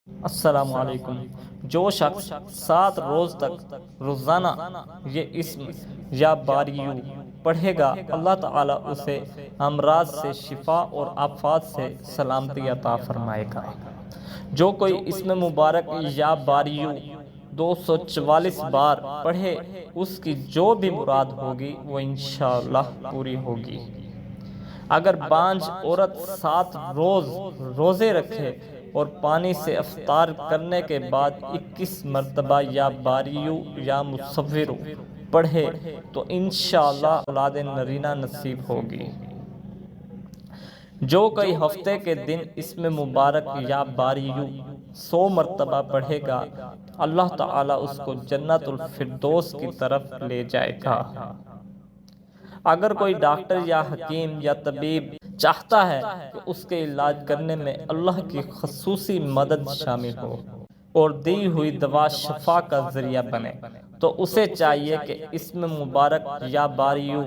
السلام علیکم۔ جو شخص 7 روز تک روزانہ یہ اسم یا باریو پڑھے گا، اللہ تعالیٰ اسے امراض سے شفا اور آفات سے سلامتی عطا فرمائے گا۔ جو کوئی اسم مبارک یا باریو 244 بار پڑھے، اس کی جو بھی مراد ہوگی وہ انشاءاللہ پوری ہوگی۔ اگر بانجھ عورت 7 روز روزے رکھے اور پانی سے افطار کرنے کے بعد 21 مرتبہ یا باریو یا مصورو پڑھے تو انشاءاللہ اولاد نرینہ نصیب ہوگی۔ جو کئی ہفتے کے دن اسم مبارک یا باریو 100 مرتبہ پڑھے گا، اللہ تعالیٰ اس کو جنت الفردوس کی طرف لے جائے گا۔ اگر کوئی ڈاکٹر یا حکیم یا طبیب چاہتا ہے کہ اس کے علاج کرنے میں اللہ کی خصوصی مدد شامل ہو اور دی ہوئی دوا شفا کا ذریعہ بنے، تو اسے چاہیے کہ اسم مبارک یا باریو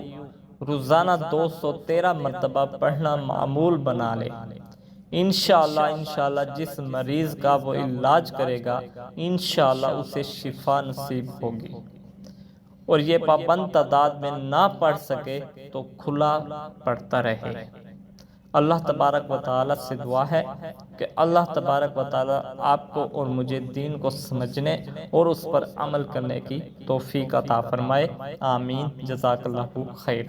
روزانہ 213 مرتبہ پڑھنا معمول بنا لے۔ انشاءاللہ جس مریض کا وہ علاج کرے گا، انشاءاللہ اسے شفا نصیب ہوگی، اور یہ پابند تعداد میں نہ پڑھ سکے تو کھلا پڑھتا رہے۔ اللہ تبارک و تعالیٰ سے دعا ہے کہ اللہ تبارک و تعالیٰ آپ کو اور مجھے دین کو سمجھنے اور اس پر عمل کرنے کی توفیق عطا فرمائے۔ آمین۔ جزاک اللہ خیر۔